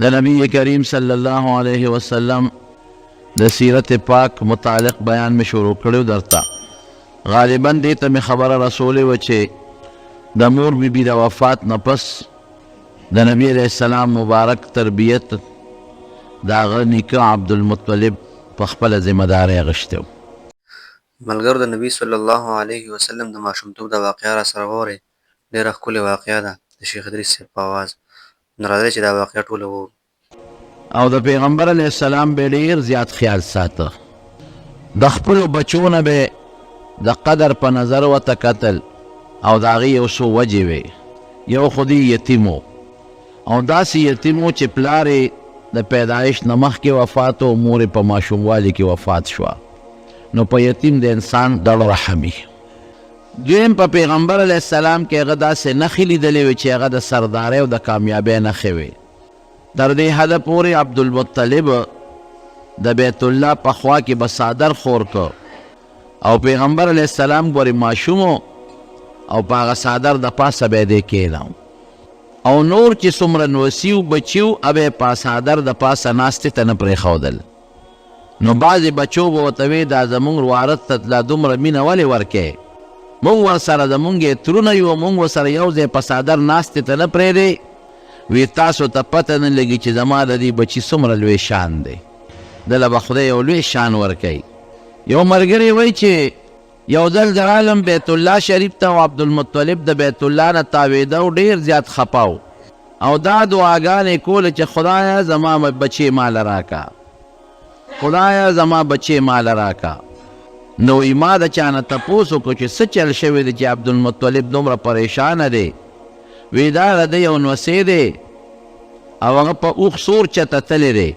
د نبی کریم صلی الله علیه وسلم د سیرت پاک متعلق بیان میں شروع کړو درته. غالباً دې ته مې خبره رسولې وه چې د مور بی بی د وفات نه پس د نبی علیه السلام مبارک تربیت د هغه نیکه عبدالمطلب په خپله ذمهدارۍ اخیستی و. ملګرو د نبی صلی الله علیه وسلم د ماشومتوب د واقعه را سره واورئ. ډېره ښکلې واقعه ده د شیخ ادریس صاحب په اواز. نو راځئ چې دا واقعه ټوله وورو. او د پیغمبر علیه السلام به ډېر زیات خیال ساته. د خپلو بچو نه به د قدر په نظر ورته کتل او د هغې یو څو وجې وې. یو خو یتیم و او داسې یتیم و چې پلار د پیدایش نه مخکې وفات و، مور په ماشوموالي کې وفات شوه. نو په یتیم د انسان ډډ رحم وي. دویم په پیغمبر علیه السلام کې هغه داسې نښې لیدلې وې چې هغه د سردارۍ او د کامیابۍ نښې وې. تر دې حده پورې عبدالمطلب د بیت الله په خوا کې به څادر خور که او پیغمبر علیه السلام ګورې ماشوم او په هغه څادر د پاسه به یې دی کښېناو او نور چې څومره نوسي و بچي و هغه یې په څادر د پاسه ناستې ته نه پرېښودل. نو بعضې بچو به ورته وې دا زمونږ وارث ته لا دومره مینه ولې ورکوې؟ مونږ ورسره زمونږ یې ترونه یو، مونږ ورسره یو ځای په څادر ناستې ته نه پرېږدې. وی تاسو ته پته نه لګي چې زما د دې بچي څومره لوی شان دی. دله به خدای یو لوی شان ورکوي. یو ملګری وایي چې یو ځل د عالم بیت الله شریف ته او عبدالمطلب د بیت الله نه تاوېده او ډېر زیات خفه او دا دعاګانې کوله چې خدایه زما بچی ماله راکه، خدایه زما بچی ماله راکه. نو ما د چا نه تپوس وکړو چې څه چل شوی دی چې عبدالمطلب دومره پریشانه دی؟ وی دا د یو نوسی دی او هغه په اوښ سور چته تللی دی،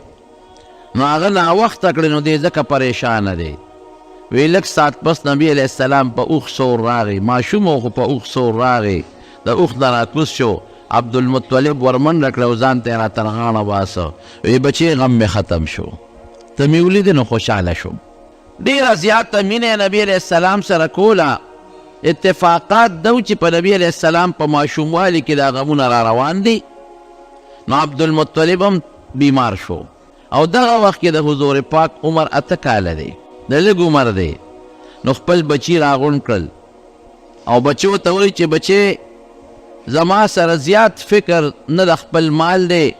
نو هغه ناوخته کړی نو دی ځکه پریشانه دی. وی لږ ساعت پس نبی علیه السلام په اوښ سور راغی، ماشوم خو په اوښ سور راغی، د اوښ نه راکوز شو. عبدالمطلب ورمنډه کړه او ځان ته یې را ترغاڼه باسه. وی بچې غم مې ختم شو، ته مې ولیدې نو خوشحاله شوم. ډېره زیاته مینه نبی علیه السلام سره کوله. اتفاقات دو چې په نبی علیه السلام په ماشوموالي کې دا غمونه را روان دي. نو عبدالمطلب هم بیمار شو او دغه وخت کې د حضور پاک عمر 8 کاله دی، د لږ عمر دی. نو خپل بچي راغونډ کړل او بچو ته وایي چې بچې زما سره زیات فکر نه د خپل مال دی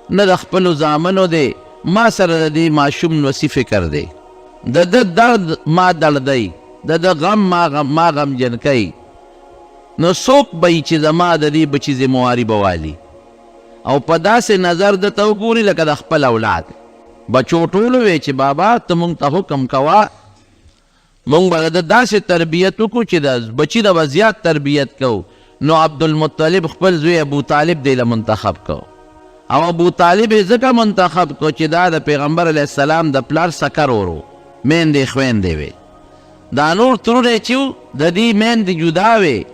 نه د خپلو زامنو دی، ما سره د دې ماشوم نوسي فکر دی. د ده درد ما دردی، د ده غم ما غمجن کوي. نو څوک به چې زما د دې بچي ذمواري به والي او په داسې نظر درته وګوري لکه د خپل اولاد. بچو ټولو وی چې بابا ته مونږ ته حکم کوه، مونږ به د داسې تربیت وکړو چې د بچي د به زیات تربیت کوو. نو عبدالمطلب خپل زوی ابو طالب دی له منتخب کو او ابو طالب یې ځکه منتخب کو چې دا د پیغمبر علیه السلام د پلار سکر ورو، میندې خویندې وې. دا نور ترونه چې و د دې میندې جدا وې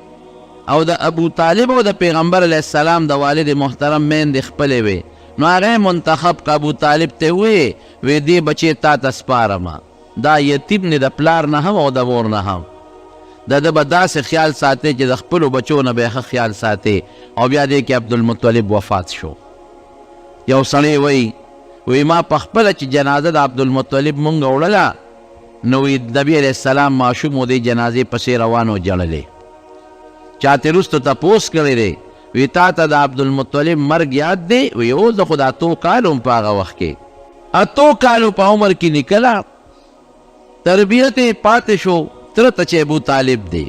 او د ابو طالب او د پیغمبر علیه السلام د والد محترم میندې خپلې وې. نو هغه منتخب که ابو طالب ته وې وی دې بچې تا ته سپارمه، دا یتیم نه د پلار نه هم او د مور نه هم. د ده به داسې خیال ساتي چې د خپلو بچو نه به یې ښه خیال ساتي. او بیا دې کې عبدالمطلب وفات شو. یو سړی وی ما په خپله چې جنازه د عبدالمطلب مونږ وړله نو نبي علیه السلام ماشوم و دې جنازې پسې روان و جړلې. چاته وروستو تپوس کړی دی وی تا ته د عبدالمطلب مرګ یاد دی؟ وی اوس د خو د 8 کالو په هغه وخت کې 8 کالو په عمر کې نکله تربیت یې پاتې شو تره ته چې ابو طالب دی.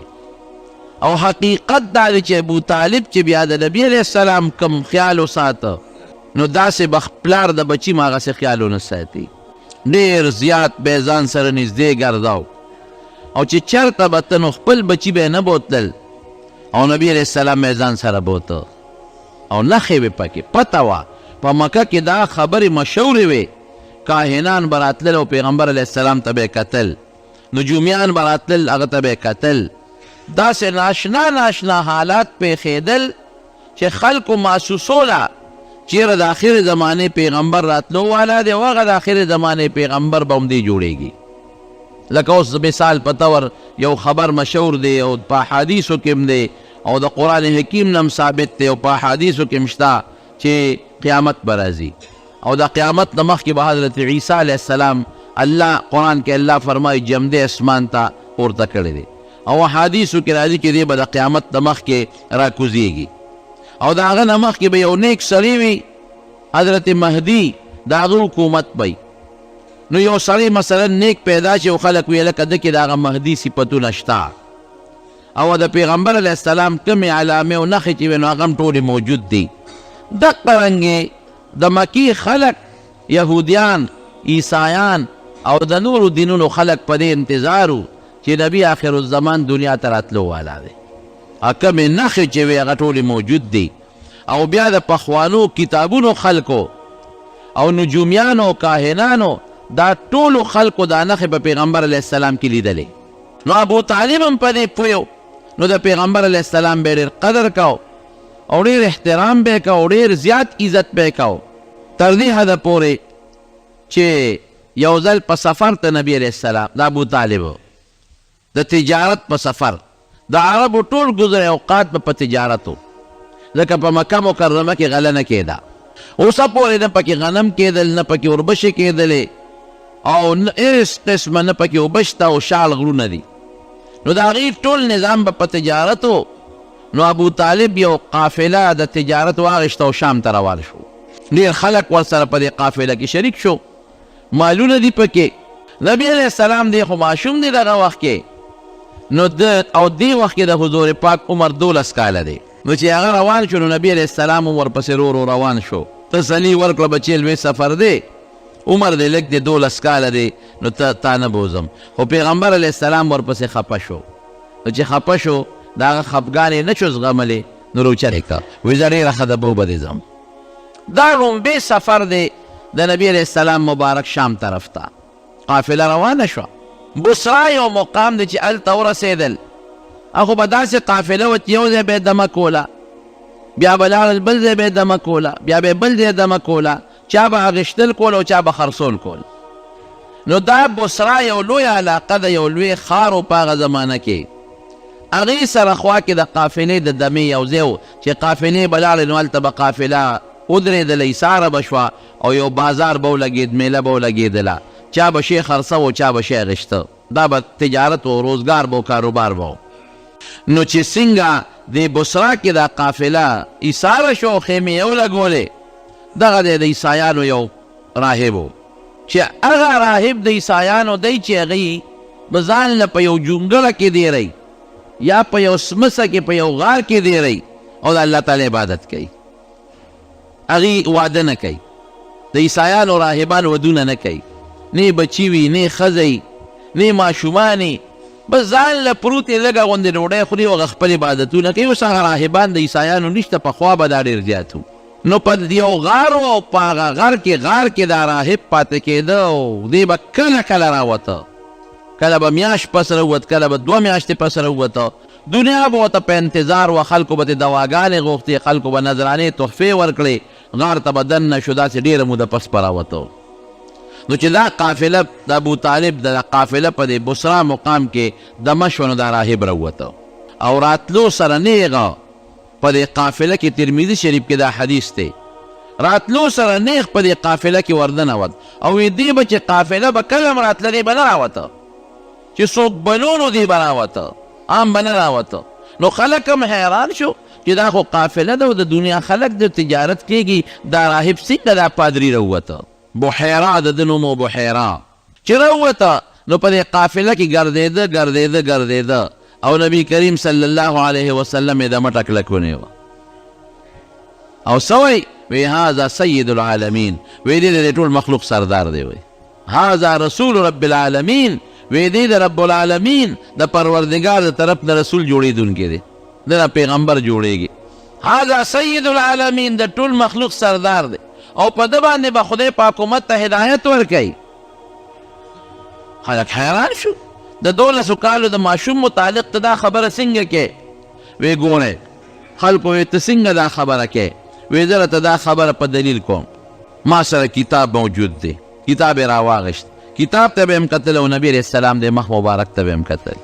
او حقیقت دا دی چې ابو طالب چې بیا د نبي علیه السلام کم خیال وساته نو داسې به پلار د بچي ما هغسې خیال ونه ساتي. ډېر زیات به یې ځان سره نږدې ګرځاو او چې چېرته به ته نو خپل بچي به یې نه بوتلل او نبي علیه السلام یې ځان سره بوته او نښې وې پکې پته وه. په مکه کې دا خبرې مشهورې وې، کاهنان به راتلل او پیغمبر علیه السلام ته به یې کتل، نجومیان به راتلل هغه ته به یې کتل. داسې ناشنا حالات پېښېدل چې خلکو محسوسوله چیرې د آخر زمانې پیغمبر راتلو والا دی او هغه د آخر زمانې پیغمبر به همدې جوړېږي. لکه اوس مثال په طور یو خبر مشهور دی او په احادیثو کې هم دی او د قرآن حکیم نه هم ثابت دی او په احادیثو کې هم شته چې قیامت برازي او دا قیامت نه مخکې به حضرت عیسی علیه السلام الله قرآن کې الله فرمایي جمدې اسمان ته پورته کړی دی او حدیثو کې راځي چې دی به د قیامت نه مخکې راکوزیږي او د هغه نه مخکې به یو نیک سړی وي حضرت مهدي د هغه حکومت به نو یو سړی مثلا نیک پیدا شي او خلک ویې لکه ده کې د هغه مهدي صفتونه شته او د پیغمبر علیه السلام کمې علامې او نښې چې وي نو هغه هم ټولې موجود دي دقه رنګې د مکې خلک یهودیان عیسایان او د نورو دینونو خلک په دې انتظار و چې نبی آخر الزمان دنیا ته راتلو والا دی کمې نښې چې وي هغه ټولې موجود دي او بیا د پخوانو کتابونو خلکو او نجومیانو کاهنانو دا ټولو خلکو دا نښې په پیغمبر علیه السلام کې لیدلې نو ابو طالب هم په دې پوه نو د پیغمبر علیه السلام به ډېر قدر کو او ډېر احترام به کو ډېر زیات عزت به کو تر دې حده پورې چې یو ځل په سفر ته نبی علیه السلام د ابو طالب د تجارت په سفر د عربو ټول ګذر اوقات په تجارتو ځکه په مکه مکرمه کې غله نه کېده اوسه پورې نه پکې غنم کېدل نه پکې اوربشې کېدلې او هېڅ قسمه نه پکې اوبه شته او شال غرونه دي نو د هغې ټول نظام به په تجارتو نو ابو طالب یو قافله د تجارت واغېسته او شام ته روان شو ډېر خلک ورسره په دې قافله کې شریک شو مالونه دي پکې نبی علیه السلام دی خو ماشوم دی دغه وخت کې نو او دې وخت کې د حضور پاک عمر 12 کاله دی نو چې هغه روان شو نو نبی علیه السلام هم ورپسې رو روان شو تسلي ورکړه بچې لوی سفر دی عمر دی لږ دی 12 کاله دی نو تا نه بوزم خو پیغمبر علیه السلام ورپسې خفه شو نو چې خفه شو د هغه خفګان یې نه شو زغملی نو روچرې که وایي زه ډېره ښه ده به وبه دې ځم دا لومبې سفر دی د نبی علیه السلام مبارک شام طرف ته قافله روانه شوه بصرا یو مقام دی چې هلته ورسېدل هغه به داسې قافله وه چې یو ځای به یې دمه کوله بیا به لاړل بل ځای به یې دمه کوله بیا به یې بل ځای دمه کوله چا به اغېشتل کول او چا به خرڅول کول نو دا بصرا یو لوی علاقه ده یو لوی ښار و په هغه زمانه کې هغې سره خوا کې د قافلې د دمې یو ځای و چې قافلې به لاړې نو هلته به قافله ودرېدله ایساره به شوه او یو بازار به ولګېد میله به ولګېدله چا به شی خرڅه و چا به شی اغېشته دا به تجارت و روزګار به و کاروبار به و نو چې څنګه د بصرا کې دا قافله ایساره شو خیمې یې ولګولې دغه دی د عیسایانو یو راهب و چې هغه راهب د عیسایانو دی چې هغې به ځان له په یو جونګړه کې دیری یا په یو سمڅه کې په یو غار کې دیری او د الله تعالی عبادت کوي هغې واده نه کوي د عیسایانو راهبان ودونه نه کوي نه بچي وي نه ښځه نه ماشومانې بس ځان له پروت یې لږه غوندې ډوډۍ خوري او هغه خپل عبادتونه کوي اوس هغه راهبان د عیسایانو نشته پخوا به دا ډېر زیات و نو په یو غار او په هغه غار کې دا راهب پاتې کېده او دی به کله کله راوته کله به میاشت پس راووت کله به 2 میاشتې پس راووته دنیا به ورته په انتظار وه خلکو به ترې دواګانې غوښتې خلکو به نذرانې تحفې ورکړې غار ته به دننه شو داسې ډېره موده پس به راوته نو چې دا قافله د ابو طالب د قافله په دې بصرا مقام کې دمه شوه نو دا راهب راووته او راتلو سره نیغه په دې قافله کې ترمذي شریف کې دا حدیث دی راتلو سره نیغ په دې قافله کې وردنوت او دې به چې قافله به کله هم راتله دی به نه راوته چې څوک بلونو دی به راوته عام به نه راوته نو خلک هم حیران شو چې دا خو قافله ده او د دنیا خلک د تجارت کېږي دا راهب څنګه دا پادري راووته بحیرا د ده نوم و بحیرا چې راووته نو په دې قافله کې ګرځېده او نبی کریم صلی الله علیه وسلم یې د مټه کلکونې وه او څه وی هذا سید العالمین وی دې د ټول مخلوق سردار دی وی هذا رسول رب العالمین وی دې د رب العالمین د پروردګار د طرف نه رسول جوړېدونکی دی د پیغمبر جوړېږي هذا سید العالمین د ټول مخلوق سردار دی او په ده باندې به خدای پاک امت ته هدایت ورکوي خلک حیران شو د 12 کالو د ماشوم متعلق ته دا خبره څنګه کې وی ګورئ خلکو وی ته څنګه دا خبره کې وی زه راته دا خبره په دلیل کوم ما سره کتاب موجود دی کتاب یې راواغېشت کتاب ته به یم کتل او نبي علیه السلام د مخ مبارک ته به یم کتل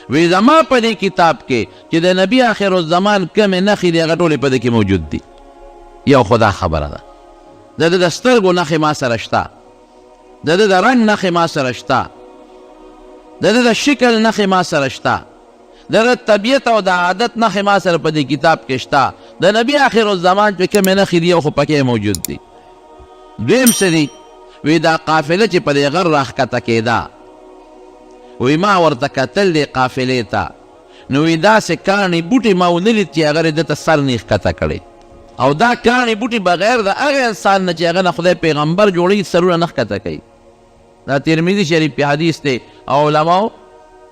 وی زما په دې کتاب کې چې د نبي آخر الزمان کمې نښې دي هغه ټولې په دې کې موجود دي یو خدا خبره ده. د د سترګو نښې ما سره شته، د د رنګ نښې ما سره شته، د د شکل نښې ما سره شته، د طبیعت او د عادت نښې ما سره په دې کتاب کې شته. د نبي آخر الزمان چې کومې نښې دي خو پکې موجود دي. دویم څه دي؟ وی دا قافله چې په دې غر راښکته کېده، وی ما ورته کتل دې قافلې ته، نو وی داسې کاڼي بوټي ما ونه لید چې هغه یې دته سر نه ښکته کړی. او دا کاڼي بوټي بغیر د هغه انسان نه چې هغه نه خدای پیغمبر جوړوي سرونه نه ښکته کوي. دا ترمذي شریف په حدیث دی او علماو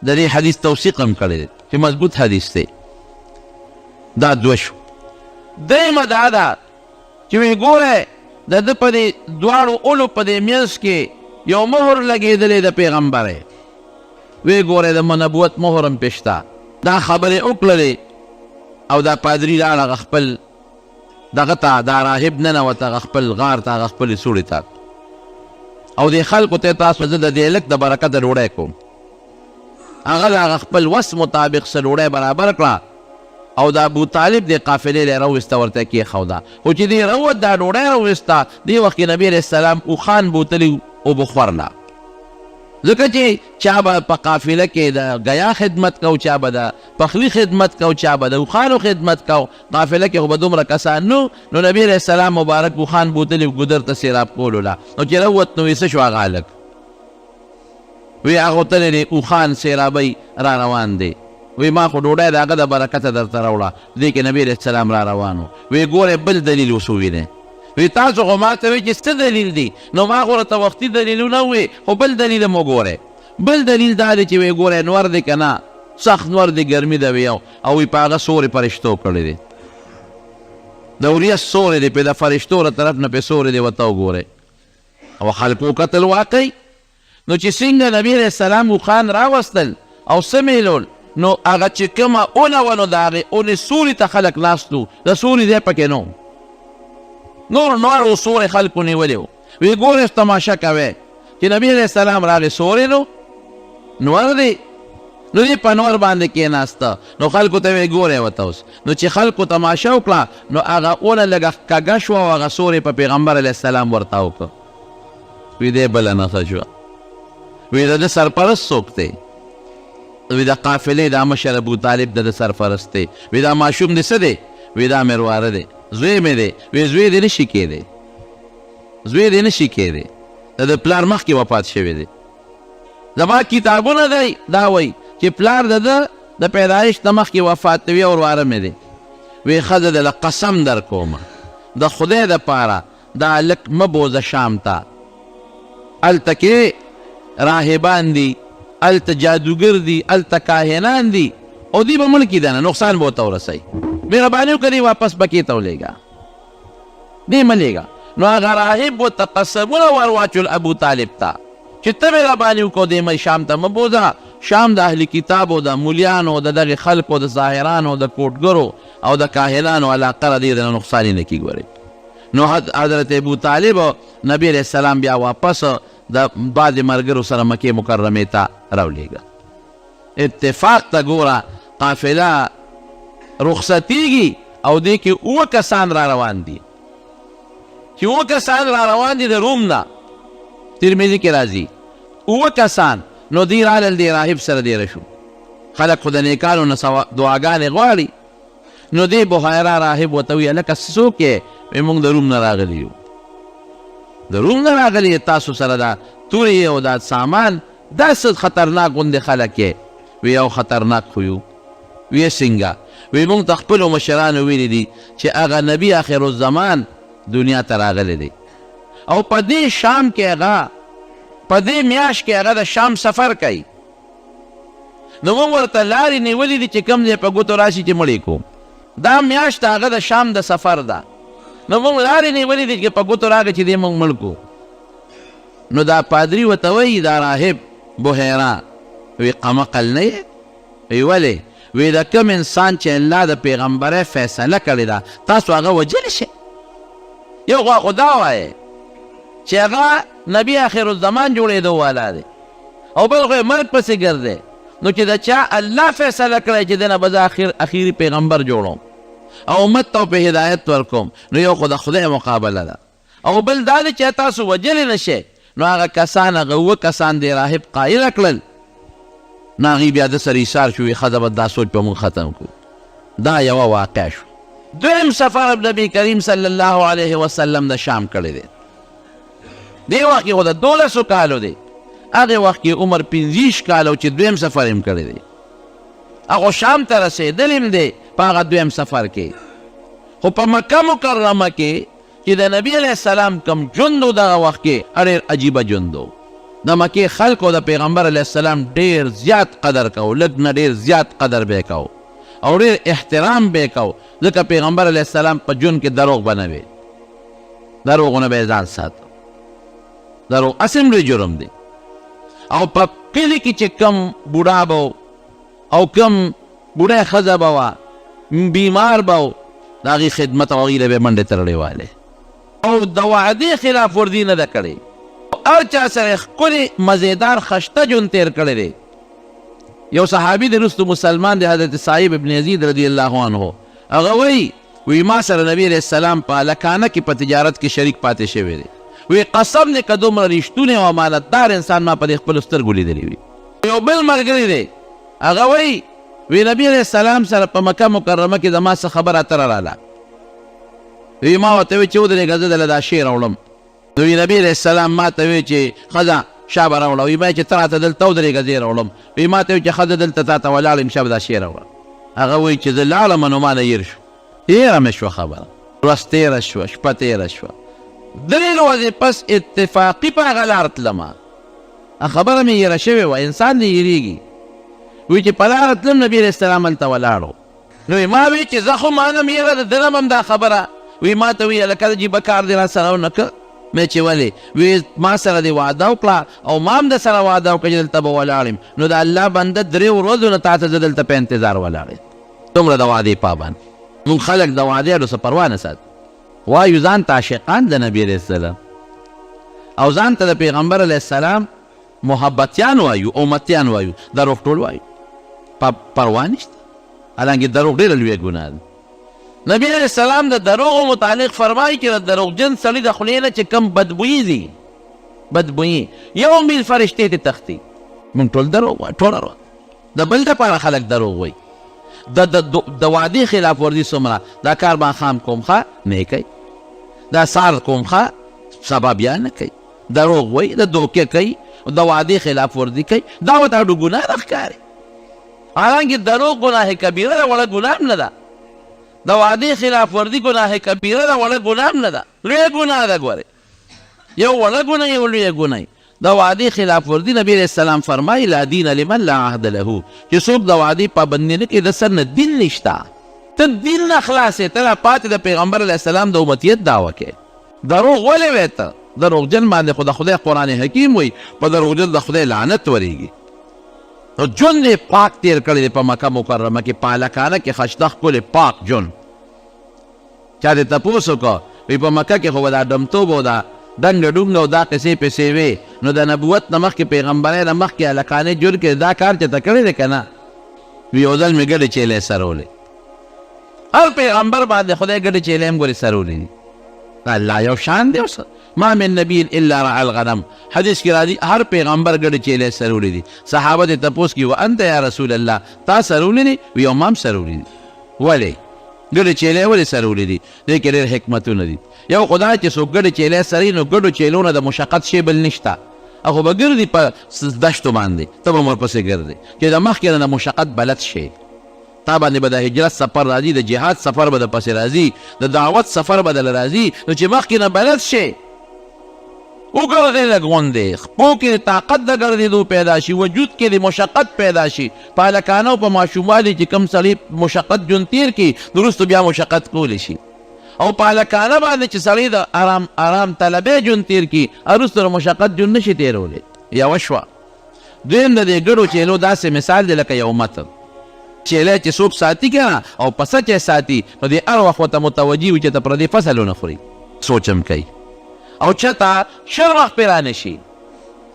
د دې حدیث توثیق هم کړی دی چې مضبوط حدیث دی. دا دوه شو. دیمه دا ده چې وی ګوره د ده په دې دواړو اولو په دې منځ کې یو مهر لګېدلی د پیغمبر وی ګوره د نبوت مهر هم پې شته. دا خبرې وکړلې او دا پادري لاړه خپل دغه ته، دا راهب ننوته خپل غار ته، هغه خپلې سوړې ته، او دې خلکو ته تاسو زه د دې هلک د برکته ډوډۍ کوم. هغه د هغه خپل وس مطابق څه ډوډۍ برابر کړه او د ابو طالب د قافلې له راوسته ورته کېښوده. خو چې دې راوت دا ډوډۍ راوسته، دې وخت کې نبي علیه السلام اوښان بوتلي اوبه خورله، ځکه چې چا به په قافله کې د ګیا خدمت کو، چا به د پخلي خدمت کو، چا به د اوښانو خدمت کو. قافله کې خو به دومره کسان نو نبي علیه السلام مبارک اوښان بوتلي ګودر ته سیراب کولو له. نو چې راوت نو وی څه شو هغه هلک؟ وی هغه تللی دی اوښان سیرابی را روان دی. وی ما خو ډوډۍ د هغه د برکته درته راوړه. دې کې نبي علیه السلام را روان و. وی ګورې بل دلیل اوس ووینئ. وی تاسو خو ما ته وی چې څه دلیل دی؟ نو ما خو ورته وختي دلیلونه ووی، خو بل دلیل هم وګورئ. بل دلیل دا دی چې وی ګورئ نور دی که نه، سخت نور دی، ګرمي ده وی، او وی په هغه سورې فرشتو کړی دی، د وریځ سورې دی پې د فرشتو له طرف نه پې سورې دی، ورته وګورئ. او خلکو کتل واقعي. نو چې څنګه نبي علیه السلام اوښان راوستل او څه میلول، نو هغه چې کومه اونه وه نو د هغې اونې سوري ته خلک ناست وو، د سوري ځای پکې نه نور سورې خلکو نیولې وو. وی ګورئ تماشه کوئ چې نبي علیه السلام راغی سورې نو نور دی، نو دې په نور باندې کېناسته. نو خلکو ته وی ګورئ ورته اوس. نو چې خلکو تماشه وکړه نو هغه اونه لږه کږه شوه او هغه سورې په پیغمبر علیه السلام ورته وکړه. وی دی بله نښه شوه. وی د ده سرپرست څوک دی؟ وی د قافلې دا مشر ابو طالب د ده سرپرست دی. وی دا ماشوم دی څه دی؟ وی دا مې ورواره دی، زوی مې دی. وی زوی دې نشي کېدی، زوی دې نشي کېدی، د ده پلار مخکې وفات شوی دی. زما کتابونه دی دا وایي چې پلار د ده د پیدایش نه مخکې وفات دی او ورواره مې دی. وی ښځه دله قسم در کومه د خدای دپاره دا هلک مه بوځه شام ته، هلته کې راهبان دي، هلته جادوګر دي، هلته کاهنان دي، او دی به مړه کي دنه نقصان به ورته ورسوي. مهرباني وکړئ واپس بکې ته ولېږه، دې مه لېږه. نو هغه راهب ورته قسمونه ور واچول ابو طالب ته چې ته مهرباني وکړو دې مه شام ته مه بوځه. شام د اهل کتابو د مولیانو د دغې خلکو د ظاهرانو د کوټګرو او د کاهنانو علاقه را دې دنه نقصان یې نه کي. ګورئ نو حضرت ابو طالب نبي علیه السلام بیا واپس د بعضې ملګرو سره مکې مکرمې ته راولېږه. اتفاق ته ګوره قافله رخصتېږي او دې کې اووه کسان را روان دي، چې اووه کسان را روان دي د روم نه. ترمذي کې راځي اووه کسان. نو دی رالل دې راهب سره دیره شو. خلک خو د نیکانو نه دعاګانې غواړي. نو دې بحیرا راهب ورته ویل هلکه څوک یې؟ وایي موږ د روم نه راغلي یو. د روم نه راغلي تاسو سره دا تورې او دا سامان، دا څه خطرناک غوندې خلک یې؟ وی یو خطرناک خو یو. وی څنګه؟ وی موږ ته خپلو مشرانو ویلي دي چې هغه نبي آخر الزمان دنیا ته راغلی دی او په دې شام کې هغه په دې میاشت کې هغه د شام سفر کوي. نو موږ ورته لارې نیولې دي چې کوم ځای په ګوتو راشي چې مړې کوم. دا میاشت هغه د شام د سفر ده. نو موږ لارې نیولې دي چې په ګوتو راغی چې دې موږ مړ کو. نو دا پادري ورته وایي دا راهب بحیرا، وی قمقل نه یې؟ وی ولې؟ وی د کوم انسان چې الله د پیغمبرۍ فیصله کړې ده تاسو هغه وجلی شئ. یو خوا خو دا وایې چې هغه نبي آخر الزمان جوړېدو والا دی او بل خو یې مرګ پسې ګرځی. نو چې د چا الله فیصله کړی چې دی نه به زه اخیري پیغمبر جوړوم، او امت ته په هدایت ورکوم، نو یو خو د خدای مقابله ده، او بل دا دی چې تاسو وجلی نشئ. نو هغه کسان، هغه 7 کسان د راهب قایله کړل، نو هغې بیا د سره ایثار شو، ښځه به دا سوچ په مونږ ختم کړو. دا یوه واقع شو. دویم سفر نبی کریم صلی الله علیه وسلم د شام کړی دی. دې وخت کې خو د 12 کالو دی، هغې وخت کې عمر 25 کالو چې دویم سفر یې کړی دی. هغه شام ته رسېدلی م دی په هغه دویم سفر کې. خو په مکه مکرمه کې چې د نبی علیه السلام کم ژوند و دغه وخت کې ډېر عجیبه ژوند و. د مکې خلکو د پیغمبر علیه السلام ډېر زیات قدر کو، لږ نه ډېر زیات قدر به یې کو او ډېر احترام به یې کو، ځکه پیغمبر علیه السلام په ژوند کې دروغ به نه وي، دروغونه به یې ځان ساته. دروغ اسم لوی جرم دی. او په کلي کې چې کم بوډا به او کم بوډۍ ښځه به وه، بیمار به و، د هغې خدمت او هغې له به منډې تړلې والې، او د وعدې خلاف ورزي نه ده کړې. هر چا سره ښکلې مزېدار خشته ژوند تېر کړی دی. یو صحابي د وروستو مسلمان دی، حضرت صاحب ابن یزید رضی الله عنه، هغه وایي ما سره نبي علیه السلام په هلکانه کې په تجارت کې شریک پاتې شوی دی. وی قسم دی که دومره رښتونی او امانتدار انسان ما په دې خپلو سترګو لیدلی وي. یو بل ملګری دی، هغه وی نبی علیه السلام سره په مکه مکرمه کې زما څه خبره اتره راله. وی ما ورته وی چې ودرېږه زه دله دا شی راوړم. نو وی نبی علیه السلام ما ته وی چې ښځه شا به راوړه. وی ما چې ته راته دلته ودرېږه زه یې راوړم. وی ما ته وی چې ښځه دلته تا ته ولاړ یم شا به دا شی راوړه. هغه وی چې زه لاړم نو ما نه هېر شو، هېره مې شوه خبره. ورځ تېره شوه، شپه تېره شوه، 3 ورځې پس اتفاقي په هغه لار تلمه. خبره مې هېره شوې وه، انسان دې هېرېږي. وی چې په لاره تلم نبي علیه السلام هلته ولاړو. نو ما وی چې زه خو مانم هېره د ده نه هم دا خبره. وی ما ته وی هلکه د جیبه کار دې را سره ونه که. مې چې ولې؟ وی ما سره دې وعده وکړه او ما هم د سره وعده وکړه چې دلته به ولاړ یم. نو د الله بنده 3 ورځو نه تا ته زه دلته په انتظار ولاړ یم. دومره د وعدې پابند. مونږ خلک د وعدې څه پروا نه ساتي. وایو ځان ته عاشقان د نبي علیه السلام او ځان ته د پیغمبر علیه السلام محبتیان وایو، امتیان وایو، دروغ ټول وایو، پروا نشته. حالانکه دروغ ډېره لویه ګناه ده. نبی علیه السلام د دروغو متعلق فرمایي چې د دروغجن سړي د خولې نه چې کم بدبویي دي، بدبویي یو میل فرشتې ته تښتي. مونږ ټول دروغ وایو، ټوله ورځ د بل دپاره خلک دروغ وایي. د وعدې خلاف ورزي څومره، دا کار ماښام کوم ښه نه کوي، دا سهار کوم ښه سبا بیا نه کوي، دروغ وایي، د دوکې کوي، د وعدې خلاف ورزي کوي. دا ورته ډو ګناه نه ښکاري. حالانکه دروغ ګناه کبیره ده، وړه ګناه هم نه ده. د وعدې خلاف ورزي ګناه کبیره ده، وړه ګناه هم نه ده، لویه ګناه ده. ګورې یو وړه ګناه یو لویه ګناه. د وعدې خلاف ورزي نبی علیه السلام فرمایي لا دین لمن لا عهد له، چې څوک د وعدې پابندي نه کوي د سر نه دین نشته. ته دین نه خلاصې، ته لا پاتې د پیغمبر علیه السلام د امتیت دعوه کوې. دروغ ولې وایې ته؟ دروغجن باندې خو د خدای قرآن حکیم وایي په دروغجن د خدای لعنت ورېږي. نو ژوند یې پاک تېر کړی دی په مکه مکرمه کې، په هلکانه کې ښایسته ښکلی پاک ژوند. چا دې تپوس وکړه وایي په مکه کې خو به دا ډمتوب او دا دنګه ډونګه او دا قصې پسې وې، نو د نبوت نه مخکې پیغمبرۍ نه مخکې هلکانې جوړ کړې، دا کار چې ته کړی دی که نه؟ وي یو ځل مې ګډې چیلې سرولې. هر پیغمبر باندې خدای ګډې چیلې هم ګورې سرولې دي. الله یو شان دی. اوس ما من نبی الا رعى الغنم، حدیث کې راځي هر پیغمبر ګډې چیلې سرولې دي. صحابه ته تپوس کړي وانت یا رسول الله، تا سرولې دي؟ وي یو ما هم سرولې دي. ولې ګډې چیلې ولې سرولې دي؟ دې کې ډېر حکمتونه دي. یو خدای چې څوک ګډې چیلې سري، نو ګډو چیلو نه د مشقت شی بل نشته. هغه به ګرځي په دشتو باندې، ته به هم ورپسې ګرځې چې د مخکې نه د مشقت بلد شي. تا باندې به د هجرت سفر راځي، د جهاد سفر به د پسې راځي، د دعوت سفر به دله راځي، نو چې مخکې نه بلد شي وګرځې لږ غوندې، خپو کې طاقت د ګرځېدو پیدا شي، وجود کې د مشقت پیدا شي. په هلکانه او په ماشوموالي چې کوم سړي مشقت ژوند تېر کړي، وروسته بیا مشقت کولی شي. او په هلکانه باندې چې سړی د آرام طلبۍ ژوند تېر کړي، وروسته د مشقت ژوند نشي تېرولی. یوه شوه. دویم د دې ګډو چیلو داسې مثال دی لکه یو متن. چیلی چې څوک ساتي که نه او پسه چې ساتي، نو دی هر وخت ورته متوجي وي چې ته پردې فصل ونه خوري، سوچ هم کوي. او چېرته شرمخ پرې رانه شي،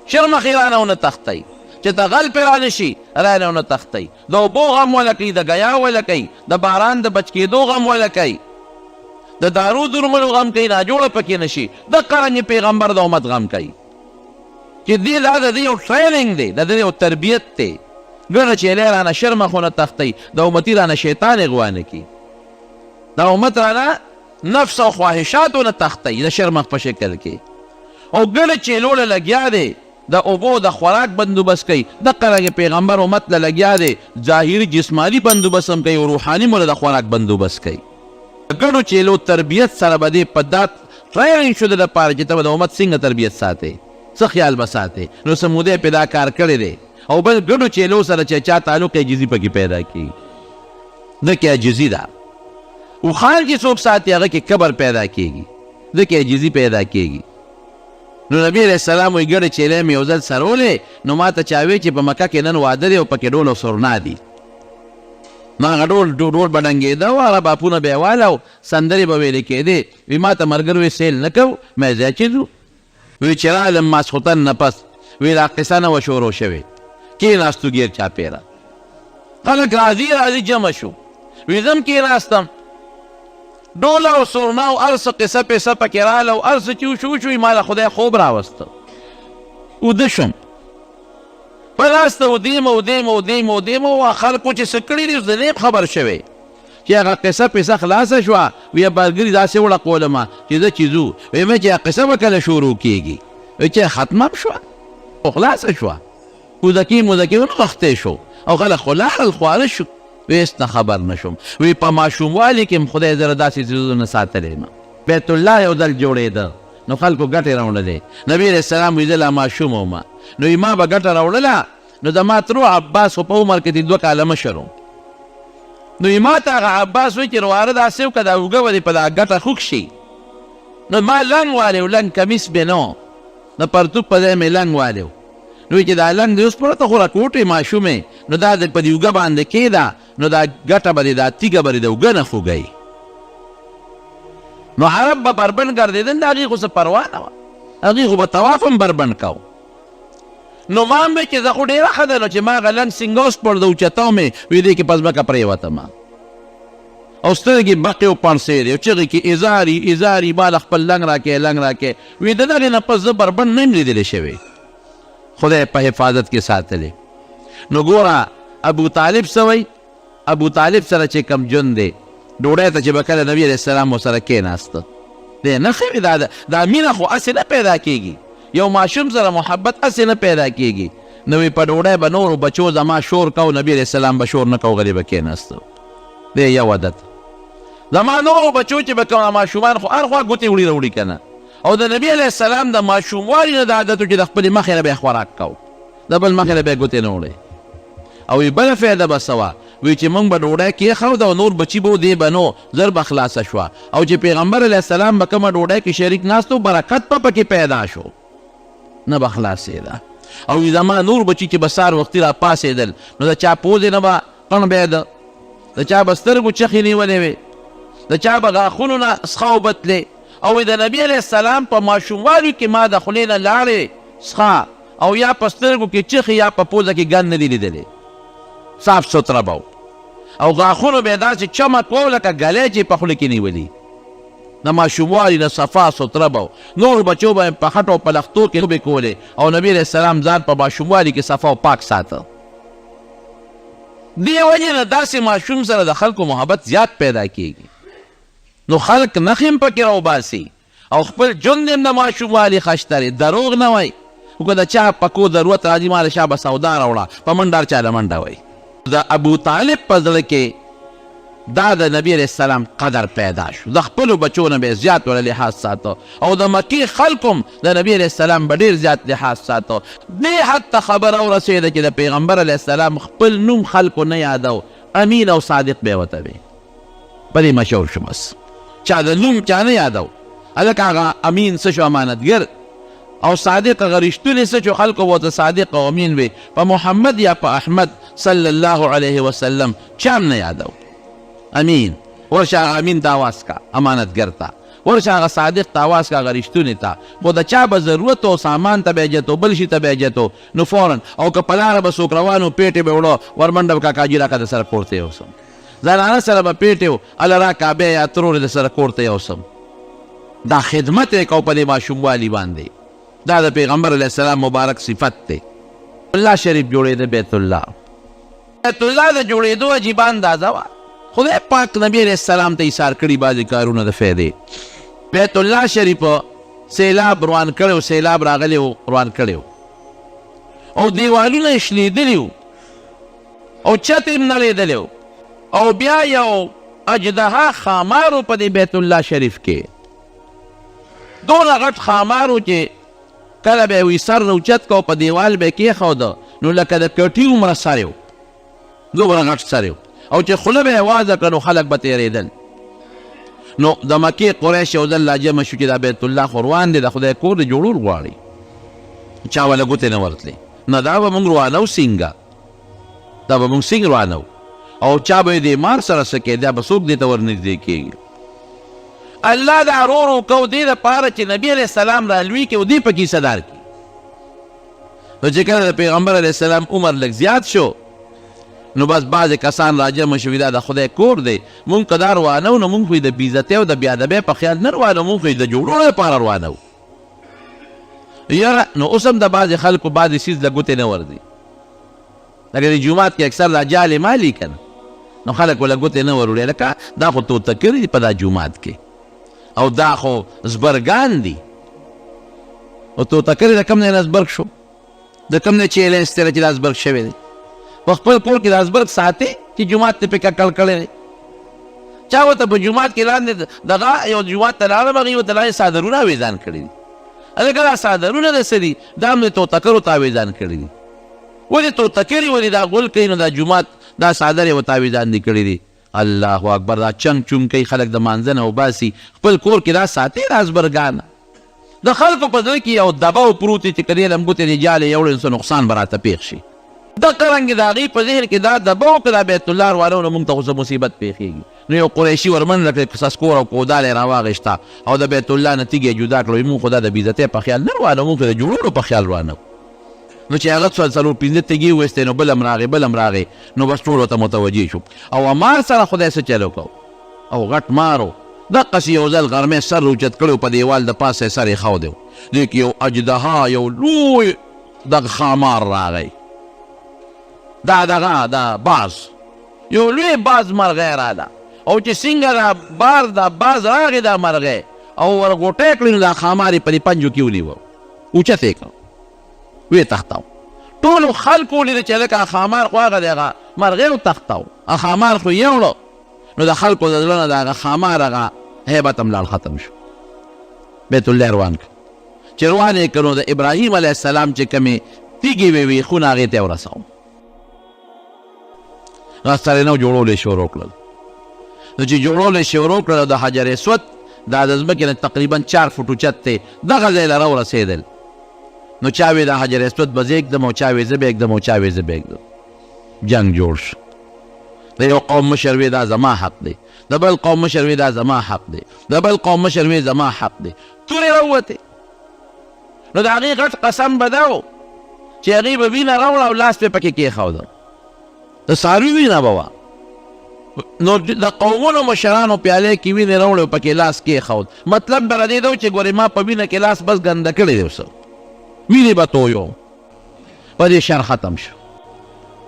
شرمخ یې رانه ونه تښتی، چې ته غل پې را نشي رای نه ونه تښتئ د اوبو غم وله کوي د ګیا وله کوي د باران د بچ کېدو غم وله کوي د دارو درملو غم کوي ناجوړه پکې نشي د قرنې پیغمبر د امت غم کوي چې دې دا د دې یو ټریننګ دی د دې یو تربیت دی ګڼه چې الی رانه شرمه خو نه تښتئ د امتي رانه شیطان اغوا نه کي د امت رانه نفس او خواهشاتو نه تښتئ د شرمخ په شکل کې او ګڼه چې لوړه لګیا دی د اوبو د خوراک بندوبست کوي دقه رنګې پیغمبر امت له لګیا دی ظاهري جسماني بندوبست هم کوي او روحاني مو له د خوراک بندوبست کوي ګڼو چیلو تربیت سره به دې په دا ټریننګ شو د لپاره چې ته به د امت څنګه تربیت ساتې څه خیال به ساتې نو سمودی پې دا کار کړی دی او بل ګډو چیلو سره چې چا تعلق عجزي پکې پیدا کړي ده کې عجزي ده اوښان چې څوک ساتي هغه کې کبر پیدا کېږي ده کې عجزي پیدا کېږي نو نبی علیه السلام وایي ګډه چیلې مې یو ځل سرولې نو ما ته چا وی چې په مکه کې نن واده دی او پکې ډول او سرنا دي نو هغه ډول به ډنګېده او هغه باپونه به یې واله او سندرې به ویلې کېدې وي ما ته ملګرو وی سیل نه کوو مې ځای چې ځو وی چې رالم ماسخوتن نه پس وی دا قصه نه وه شروع شوې کېناستو ګیر چاپېره خلک راځي جمع شو وی زم کېناستم ډوله او سرنا او هر څه قصه پیسه پکې راله او هر څه چې وشو ما له خدای خوب راوسته اوده شم په ناسته ودیم او خلکو چې څه کړي دي اوس د دې خبر شوی چې هغه قصه پیسه خلاصه شوه ویه بلګري داسې وړقولمه چې زه چې ځو ویې مې چې قصه به کله شروع کېږي وی چې ختمه هم شوه او خلاصه شوه کودکي ونغښتی شو او خلک خو لاړل خواره شو وی هېڅ نه خبر نه شوم وی په ماشوموالي کې هم خدای زره داسې څیزونه ساتلی یم بیت الله یو ځل جوړېده نو خلکو ګټې راوړلې نبي علیه السلام وی زه لا ماشوم وم نو ما به ګټه راوړله نو د ما ترو عباس خو په عمر کې د 2 کاله مشر و نو ما ته هغه عباس وایي چې رواره داسې وکړه دا اوږه به دې په دا ګټه خوږ شي نو ما لنګ والی و لنګ کمیس به نه د پرتوب په ځای مې لنګ والی و نو چې دا لنګ دی اوس پرته خو راکوټې ماشومې نو دا په دې اوږه باندې کېده نو دا ګټه به دې دا تیږه به دې د اوږه نه خوږئ نو عرب به بربند ګرځېدل د هغې خو څه پروا نه وه هغې خو به طواف هم بربند کو نو ما هم چې زه خو ډېره ښه ده نو چې ما هغه لنډ سینګوس پړ د اوچتاو مې وی دې کې په ځمکه پرېوتم او سترګې بقې او پړسېدې او چغې کې ازاري ما له خپل لنګ راکې وی د دغې نه پس زه بربند نه یم لیدلی شوی خدای په حفاظت کې ساتلی نو ګوره ابو طالب سوی ابو طالب سره چې کم جون دی ډوډۍ ته چې به کله نبي علیه السلام ورسره کېناسته دی نه ښه وي دا مینه خو هسې نه پیدا کېږي یو ماشوم سره محبت هسې نه پیدا کېږي نو وی په ډوډۍ به نورو بچو زما شور کو نبي علیه السلام به شور نه کو غلی به کېناسته دی یو عادت زما نورو بچو چې به کوم ماشومان خو هر خوا ګوتې وړي راوړي که نه او د نبي علیه السلام د ماشوموالي نه د عادتو چې د خپلې مخې نه به یې خوراک کو د بل مخې نه به یې ګوتې نه وړی او وی بله فایده به څه وه وی چې موږ به ډوډۍ کېښوده او نور بچي به دی به نو زر به خلاصه شوه او چې پیغمبر علیه السلام به کومه ډوډۍ کې شریک ناست و برکت به پکې پیدا شو نه به خلاصېده او وی زما نور بچي چې به سهار وختي را پاڅېدل نو د چا پوزې نه به قڼ بیده د چا به سترګو چخې نیولې وې د چا به غاښونو نه څښه وبتلې او د نبي علیه السلام په ماشوموالي کې ما د خولې نه لاړې څښه او یا په سترګو کې چخې یا په پوزه کې ګند نه دي لیدلی صاف سوتره به او غاښونو به یې داسې چمک و لکه ګلی چې په خوله کې نیولي د ماشوموالي نه صفا سوتره به نور بچو به په خټو او په لښتو کې لوبې کولې او نبي علیه السلام ځان په ماشوموالي کې صفا او پاک ساته دې وجې نه داسې ماشوم سره د خلکو محبت زیات پیدا کېږي نو خلک نښې هم پکې راوباسي او خپل ژوند هم د ماشوموالي خشترې دروغ نه وایي خو که د چا په کور ضرورت راځي ما له شا به سودا راوړه په منډه هر چا له منډه وایي د ابو طالب په زړه کې دا د نبي علیه السلام قدر پیدا شو د خپلو بچو نه به یې زیات وله لحاظ ساته او د مکې خلکو هم د نبي علیه السلام به ډېر زیات لحاظ ساته دې حد ته خبره ورسېده چې د پیغمبر علیه السلام خپل نوم خلکو نه یادو امین او صادق به یې ورته وی په دې مشهور شو بس چا د نوم چا نه یادو هلکه هغه امین څه شو امانتګر او صادق هغه رښتونی څه چې خلکو ورته صادق او امین وي په محمد یا په احمد صلی الله علیه وسلم چا هم نه یادو امین ورشه امین ته آواز کا امانتګر ته ورشه هغه صادق ته اواز که هغه رښتونې ته خو د چا به ضرورت و سامان ته به یې جتو بل شي ته به یې جتو نو فورا او که په لاره به څوک روان و پیټې به وړه ورمنډه به کاکاجي راکړه د سره کور ته یوسم زنانه سره به پیټې و هله راکړه بیا یا ترورې د سره کور ته یوسم دا خدمت یې کو په دې ماشوموالي باندې دا د پیغمبر علیه السلام مبارک صفت دی الله شریف جوړېده بیت الله د جوړېدو عجیبه اندازه وه خدای پاک نبی علیه السلام ته ایثار کړي بعضې کارونه د فایدې بیت الله شریف سیلاب روان کړی سیلاب راغلی و روان کړی او دیوالونه یې شلېدلي وو او چت یې نړېدلی و او بیا یو اجدها خامار و په دې بیت الله شریف کې دونه غټ خامار و چې کله به یې وي سر اوچت کو په دیوال به یې کېښوده نو لکه د کټي عمره سر و دومره غټ سر و او چې خوله به یې وازه کړه نو خلک به تېرېدل نو د مکې قریش یو ځل لا جمع شو چې دا بیت الله خو روان دی د خدای کور د جوړول غواړي چا وله ګوتې نه ورتلې نه دا به مونږ روانو سینګه دا به مونږ سینګ روانو او چا به یې د مار سره څه کې دا به څوک دې ته ورنږدې کېږي الله دا ورو کو دې دپاره چې نبي علیه السلام رالوي کړي او دې پکې صدار کړي نو چې کله د پیغمبر علیه السلام عمر لږ زیات شو نو بس بعضې کسان راجمع شوي دا د خدای کور دی مونږ که دا روانو نو مونږ خو یې د بېعزتۍ او د بېادبۍ په خیال نه روانو مونږ خو یې د جوړولو لپاره روانو یاره نو اوس هم د بعضې خلکو بعضې څیز له ګوتې نه ورځي لکه د جومات کې اکثر دا جالې مالي که نه نو خلک له ګوتې نه ور وړي لکه دا خو توتکري دي په دا جومات کې او دا خو زبرګان دي او توتکري د کوم نه نه زبرګ شو د کوم نه چې ایلنس تېره چې دا زبرګ شوی دی په خپل کور کې د ازبرګ ساتي چې جومات ته پې ککړ کړی دی چا ورته په جومات کې لاندې دغه یو جومات ته لاړم هغې ورته لاندې څادرونه اویزان کړي دي هلکه دا څادرونه د څه دي دا هم د توتکرو ته اویزان کړي دي ولې توتکرې ولې دا غول کوي نو دا جومات دا څادر یې ورته اویزان دي کړي دي الله اکبر دا چنګ چونګ کوي خلک د مانځه نه وباسي خپل کور کې دا ساتي دا ازبرګانه د خلکو په زړه کې یو دباو پروت دی چې که دې لمګوتې دې جالې یوړې نو څه نقصان به راته پېښ شي دا قرنګ د هغې په ذهن کې دا دباو که دا بیت الله روانو نو مونږ ته خو څه مصیبت پېښېږي نو یو قریشي ورمنډه کړې سسکور او کودال یې راواغېسته او د بیت الله نه تیږې یې جدا کړه مونږ خو دا د بېعزتۍ په خیال نه روانو مونږ خو د جوړولو په خیال روانو نو چې هغه څلور پنځه تیږې وویستې نو بل هم راغې بل هم راغې نو بس ټول ورته متوجه شو او مار سره خدای څه چل وکړو او غټ مارو دقسې یو ځل غرمې سر اوچت کړی په دیوال د پاسه یې سر ایښودی و دې کې یو اجدها یو لوی دغه خامار راغی دا دغه دا باز یو لوی باز مرغی راله او چې څنګه دا باز راغی دا مرغی او ورغوټی کړي نو دا خامار یې په دې پنجو کې ونیوه اوچت یې کړ ویې تختاو ټولو خلکو ولیده چې لکه خامار خو هغه دی هغه مرغی وتختاو خامار خو یوړو نو د خلکو د زړه نه د هغه خامار هغه هیبت هم لاړ ختم شو بیت الله روان کړ چې روان یې کړ نو د ابراهیم علیه السلام چې کومې تیږې وې ویښونه هغې ته یې ورسوم سره نه جوړول یې شروع کړل نو چې جوړول یې شروع کړل د حجر اسود دا د ځمکې نه تقریبا 4 فوټ اوچت دی دغه ځای له راورسېدل نو چا وې د حجر اسود به زه ږدم او چا وې زه به ږدم او چا وې زه به ږدم جنګ جوړ شو د یو قوم مشر وې دا زما حق دی د بل قوم مشر وې دا زما حق دی د بل قوم مشر وې زما حق دی تورې راووتې نو د هغې غټ قسم به دا و چې هغې به وینه راوړه او لاس پې پکې کېښوده د څاروي وینه به وه نو د قومونو مشرانو پیالې کې وینې راوړې او پکې لاس کېښود مطلب به ردې ده چې ګورې ما په وینه کې لاس بس ګنده کړی دی څه وینې به تویو په دې شر ختم شو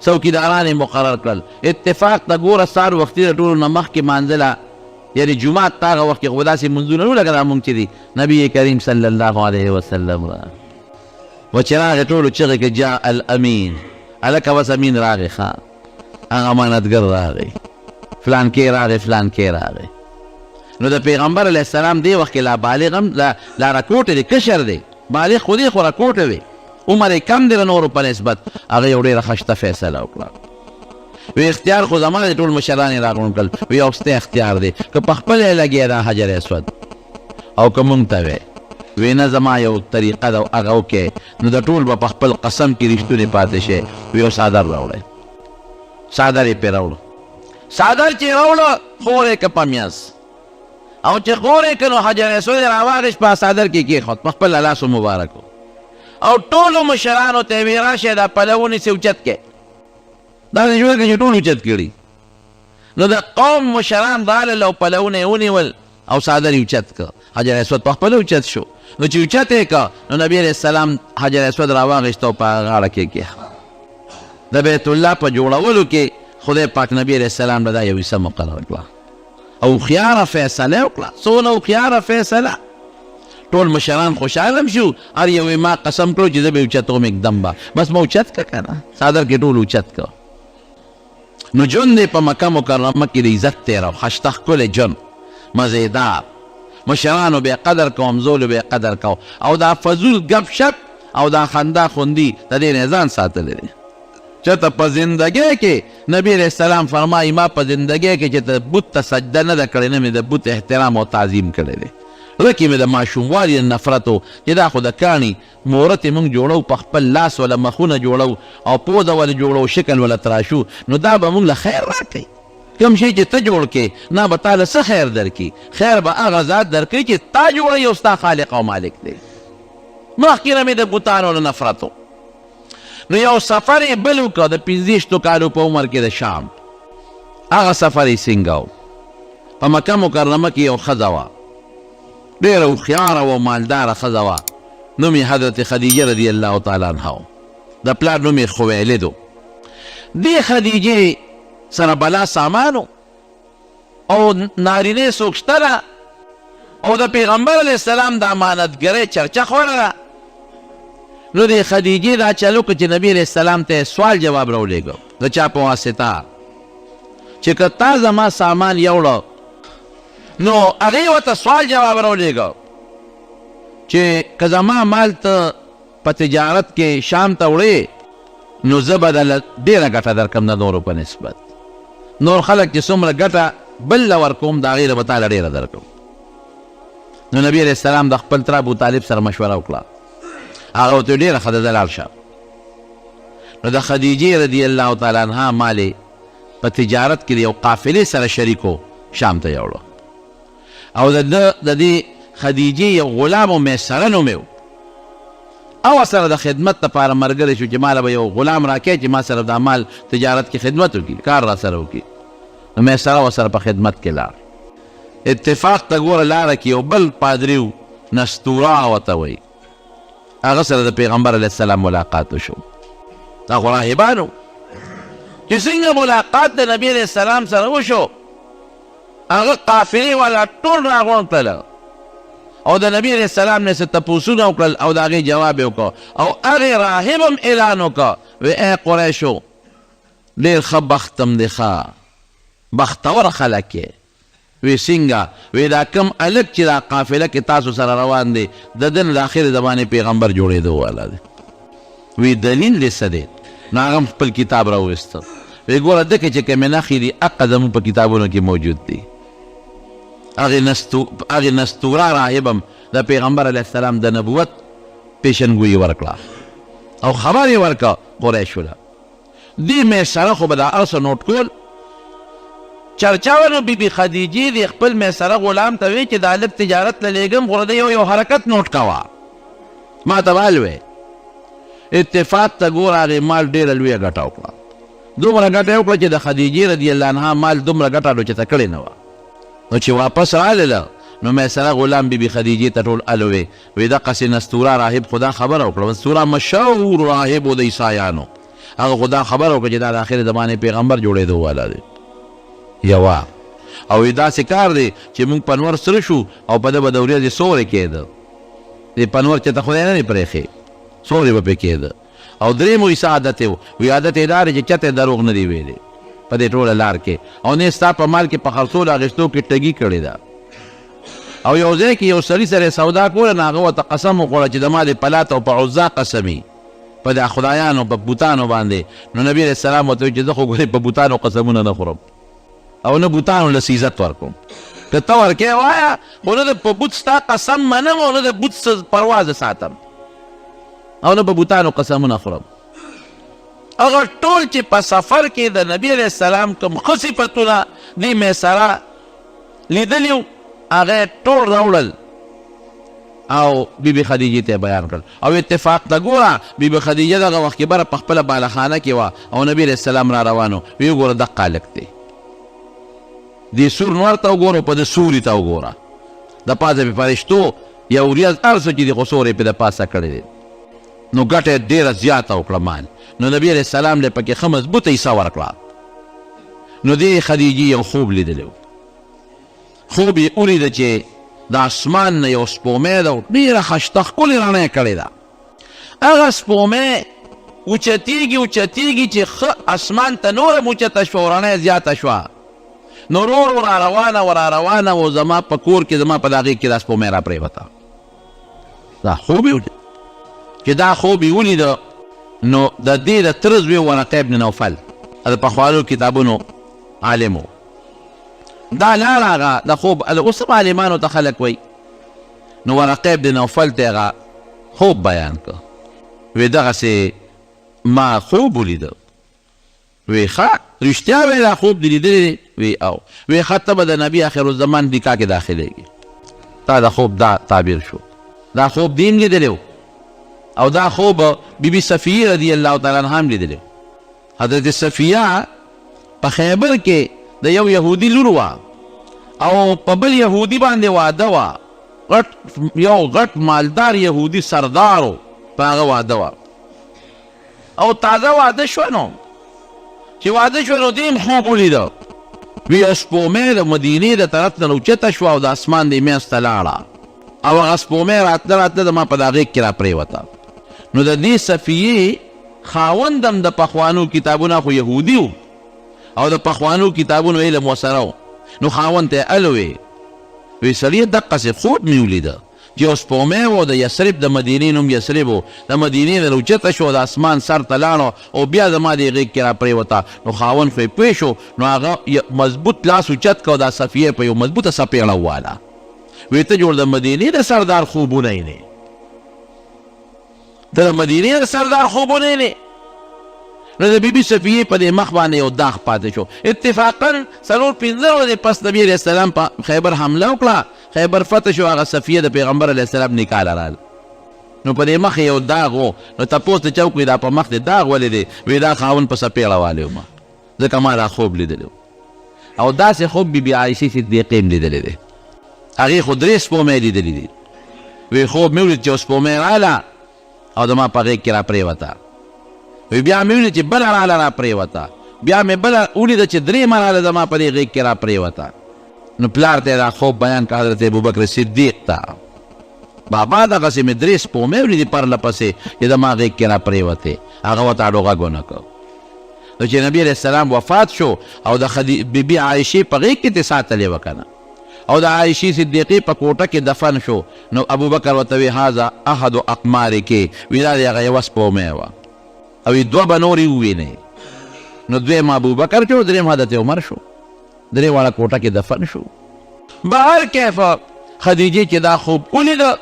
څوکیداران یې مقرر کړل اتفاق ته ګوره سهار وختي د ټولو نه مخکې مانځله یعنې جومات ته هغه وخت کې خو داسې منځونه نه لکه دا مونږ چې دي نبي کریم صلی الله علیه وسلم و چې راغې ټولو چغې کې جاء الامین هلکه بس امین راغې ښه هغه امانتګر راغی فلان کې راغی فلان کې راغی نو د پیغمبر علیه السلام دې وخت کې لا بالغ هم لا راکوټه دی کشر دی بالغ خو دې خو راکوټه دی عمر یې کم دی د نورو په نسبت هغه یو ډېره ښشته فیصله وکړه وی اختیار خو زما د ټول مشران یې راغونډ کړل وی یو ستا اختیار دی که په خپله یې لګیا دا حجر اسود او که مونږ ته وی وی نه زما یو طریقه ده هغه وکې نو د ټول به په خپل قسم کې رښتونې پاتې شي وی یو څادر راوړی څادر یې پرې راوړو څادر چې یې راوړو خور یې که په میاس او چې خورې که نو حجر اسود یې راواغېست په څادر کې کېښود په خپل لاسو مبارکو او ټولو مشرانو ته یې ویې راشئ دا پله ونیسئ اوچت کې داسې جوړ کړه چې ټول اوچت کړي نو د قوم مشران رالل او پلونه یې ونیول او څادر یې اوچت کړه حجر اسود په خپله اوچت شو نو چې اوچت یې کړه نو نبي علیه السلام حجر اسود راواغېست او په غاړه کې کېښود د بیت الله په جوړولو کې خدای پاک نبي علیه السلام له دا یو حصه مقرر کړه او هوښیاره فیصله وکړه څونه هوښیاره فیصله ټول مشران خوشحاله هم شو هر یو ما قسم کړو چې زه به اوچتوم اکدم به بس ما اوچت کړه که نه څادر کې ټول اوچت کړه نو ژوند یې په مکه مکرمه کې د عزت تېره خشته ښکلی ژوند مزېدار مشرانو به یې قدر کو همزولو به یې قدر کو او دا فضول ګپ شپ او دا خندا خوندي د دې نه ځان ساتلی دی چېرته په زندګۍ کې نبي علیه السلام فرمایي ما په زندګۍ کې چې ته بت ته سجده نه ده کړې نه مې د بت احترام او تعظیم کړی دی زړه کې مې د ماشوموالي نفرت و چې دا خو د کاڼي مورت یې موږ جوړو په خپل لاس ولا مخونه جوړو او پوزه ولې جوړو شکل ولا تراشو نو دا به موږ له خیر راکوي کوم شی چې ته جوړ کې نه به تا له څه خیر درکړي خیر به هغه ذات درکوي چې تا جوړوي او ستا خالق او مالک دی مخکې نه مې د بوتانو له نفرت و نو یو سفر یې بل وکړه د 15 کالو په عمر کې د شام هغه سفر یې څنګه و په مکه مکرمه کې یو ښځه وه ډېره هوښیاره و مالداره ښځه وه نوم یې حضرت خدیجه رضی الله تعالی عنها و د پلار نوم یې خویلد و دې خدیجې سره بلا سامانو او نارینه څوک شته ده او د پیغمبر علیه السلام د امانتګرۍ چرچه خوره ده نو د خدیجې دا چل وکړه چې نبي علیه السلام ته سوال جواب راولېږه د چا په واسطه چې که تا زما سامان یوړه نو هغې ورته سوال جواب راولېږه چې که زما مال ته په تجارت کې شام ته وړې نو زه به دله ډېره ګټه درکړم د نورو په نسبت نور خلک چې څومره ګټه بل له ورکوم د هغې نه به تاله ډېره درکړم نو نبي علیه السلام د خپل تره ابوطالب سره مشوره وکړه هغه ورته ډېره ښه ده ځه لاړ شه نو د خدیجې رضی الله تعالی عنها مال په تجارت کې د یو قافلې سره شریکو شام ته یوړو او د دې خدیجې یو غلام و میسره نوم یې او سره د خدمت لپاره ملګری شو چې ماله به یو غلام راکړي چې ما سره د مال تجارت کې خدمت وکړي کار را سره وکړي نو میسره ورسره په خدمت کې لاړ اتفاق ته ګوره لاره کې یو بل پادري و نستوره ورته وایي هغه سره د پیغمبر علیه السلام ملاقات وشو دا خو راهبانو چې څنګه ملاقات د نبي علیه السلام سره وشو هغه قافلې والا ټول راغونډ کړل او د نبي علیه السلام نه څه تپوسونه وکړل او د هغې جواب یې وکړ او هغې راهب هم اعلان وکړ وی ای قریشو ډېر ښه بخت م دی ښه بختوره خلک یې وی څنګه وی دا کم هلک چې دا قافله کې تاسو سره روان دی د ده نه د آخرې زمانې پیغمبر جوړېدو والا دی وی دلیل دې څه دی نو هغه خپل کتاب راوویسته وی ګوره دکې چې کومې نښې دي هغه زموږ په کتابونو کې موجود دي هغې نستوره راهب هم د پیغمبر علیه السلام د نبوت پیشنګویي ورکړه او خبر یې ورکړه قریشو له دې میسره خو به دا هر څه نوټ کول چرچا ونو بیبي خدیجې د خپل میسره غلام ته وی چې دا هلک تجارت له لېږم خو د یو حرکت نوټ کوه ما ته ویل اتفاق ته ګوره هغې مال ډېره لویه ګټه وکړه دومره ګټه یې وکړه چې د خدیجې رضی الله عنها مال دومره ګټه لوچته کړې نه وه نو چې واپس رالله نو میسره غلام بیبي خدیجې ته ټول الوې وی دقسې نستوره راهب خدا خبره وکړه نستوره مشهور راهب و د عیسایانو هغه خدا خبره وکړه چې دا د آخرې زمانې پیغمبر جوړېدو والا دی یوه او داسې کار دی چې موږ پنور سره شو او په ده به د ورځې سوری کېده د پنور چې ته خدای نه دی پرېښې سوری به پرې کېده او درېیم عیسی عادت یې وی عادت یې دا دی چې چاته دروغ نه دی ویلی په دې ټوله لار کې او نه ستا په مال کې په خرڅولو اخېستو کې ټګي کړې ده او یو ځای کې یو سړي سره سودا کوله نو هغه ورته قسم وخوړه چې د ما د پلات او په عزا قسمي په د خدایانو په بوتانو باندې نو نبي علیه السلام ورته وایي چې زه خو ګورې په بوتانو قسمونه نه خورم او نه بوتانو له عزت ورکوم که ته ورکې وایه خو نه د په بوت ستا قسم منم او نه د بوت پروا زه ساتم او نه په بوتانو قسمونه خورم هغه ټول چې په سفر کې د نبي علیه السلام کوم ښه صفتونه دې میسره لیدلي هغه ټول راوړل او بیبي خدیجه ته بیان کړل او اتفاق ته ګوره بیبي خدیجه دغه وخت کې بره په خپله بالخانه کې وه او نبي علیه السلام را روانو وی وګوره دقه هلک دی دې سور نور ته وګوره په د سوري ته وګوره د پاسه پې فرشتو یو ریاض هر څه چې دي خو سور یې پې د پاسه کړی دی نو ګټه یې ډېره زیاته وکړه مان نو نبي علیه السلام له پکې ښه مضبوطه حصه ورکړه نو دې خدیجې یو خوب لیدلی و خوب یې ولیده چې د اسمان نه یو سپومۍ ده ډېره ښایسته ښکلې رڼا یې کړې ده هغه سپومۍ اوچتېږي چې ښه اسمان ته نوره اوچته شوه او رڼا یې زیاته شوه نو ورو ورو را روانه و زما په کور کې زما په دغې کې دا سپومۍ را پرېوته دا خوب یې ولید چې دا خوب یې ولیده نو د دې د تره زوی ورقه ابن نوفل د پخوانو کتابونو عالم و دا لاړ هغه د خوب اوس هم عالمانو ته خلک وایي نو ورقه ابن نوفل ته هغه خوب بیان که وی دغسې ما خوب ولیده وی ښه رښتیا وی دا خوب دې لیدلی دی وی او وی ښه ته به د نبي آخر الزمان نکاح کې داخلېږي تا د خوب دا تعبیر شو دا خوب دې هم لیدلی او دا خوب بیبي صفیه رضی الله تعالی عنها هم لیدلی حضرت صفیه په خیبر کې د یو یهودي لور وه او په بل یهودي باندې واده وه یو غټ مالدار یهودي سردار و په هغه واده وه او تازه واده شوه نو چې واده شوه نو دې هم خوب ولیده وی سپومۍ د مدینې د طرف نه راوچته شوه او د اسمان دې منځ ته لاړه او هغه سپومۍ راتله زما په دا غېږ کې را پرېوته نو د دې صفیې خاوند هم د پخوانو کتابونه خو یهودي و او د پخوانو کتابونو علم ورسره و نو خاوند ته وی سړیه دقسې خوب مې ولیده چې یو سپومۍ و د یثرب د مدینې نوم یثرب و د مدینې نه راوچته شو د اسمان سر ته لاړه او بیا زما دې غېږ کې را پرېوته نو خاوند خو یې پوه شو نو هغه مضبوط لاس اوچت که دا صفیې په یو مضبوطه څپېړه وواله وی ته جوړ د مدینې د سردار خوبونه یې نه ته د مدینې د سردار خوبونه یې نه نو د بیبي صفیې په دې مخ باندې یو داغ پاتې شو اتفاقا 4-5 ورځې پس نبي علیه السلام په خیبر حمله وکړه خیبر فتح شو هغه صفیه د پیغمبر علیه السلام نکاح لرال نو په دې مخ یو داغ و نو تپوس ته چا وکړي دا په مخ دې داغ ولې دی وی دا خاوند په څپېړه والی وم ځکه ما دا خوب لیدلی او داسې خوب بیبي عایشې صدیقې هم لیدلی دی هغې خو 3 سپومۍ لیدلی دي وی خوب مې ولید چې یو سپومۍ راله او زما په غېږ کې را پرېوته وی بیا مې ولید چې بله راله را پرېوته بیا مې بله ولیده چې 3 راله زما په دې غېږ کې را پرېوته نو پلار ته دا خوب بیان که حضرت ابوبکر صدیق ته بابا دغسې مې 3 سپومۍ ولیدې پرله پسې چې زما غېږ کې را پرېوتې هغه ورته اډو غږ ونه کړ نو چې نبي علیه السلام وفات شو او د بیبي عایشې په غېږ کې ترې ساتلې وه که نه او د عایشې صدیقې په کوټه کې دفن شو نو ابوبکر ورته وی هذا احد اقمارکې وی دا د هغه یوه سپومۍ وه او 2 به نورې ووینئ نو دویم ابوبکر شو دریم حضرت عمر شو درې واړه کوټه کې دفن شو بهر کیفه خدیجې چې دا خوب ولیده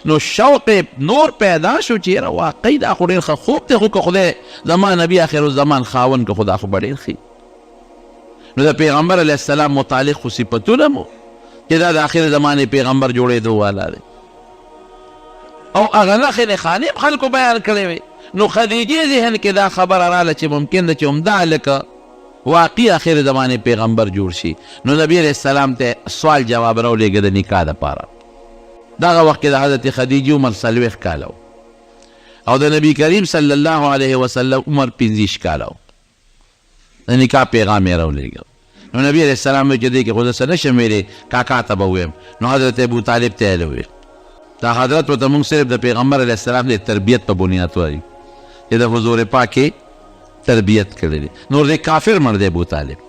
نو شوق نور پیدا شو چې یاره واقعي دا خو ډېر ښه خوب دی خو که خدای زما نبي آخر الزمان خاوند که خو دا خو به ډېر ښي نو د پیغمبر علیه السلام متعلق خو صفتونه مو چې دا د آخر زمانې پیغمبر جوړېدو والا دی او هغه نښې نښانې هم خلکو بیان کړې وې نو خدیجې ذهن کې دا خبره راله چې ممکن ده چې همدا هلکه واقعي آخر زمانې پیغمبر جوړ شي نو نبي علیه السلام ته سوال جواب راولېږه د نکاح دپاره دغه وخت کې د حضرت خدیجې عمر 40 کاله او د نبي کریم صلی الله علیه وسلم عمر 25 کاله د نکاح پیغام یې راولېږه نو نبي علیه السلام وایي چې دې کې خو زه څه نشم ویلی کاکا ته به ووایم نو حضرت ابو طالب ته یې وویل دا حضرت ورته موږ صرف د پیغمبر علیه السلام د تربیت په بنیاد وایي چې د حضور پاکې تربیت کړی دی نور دی کافر مړ دی ابو طالب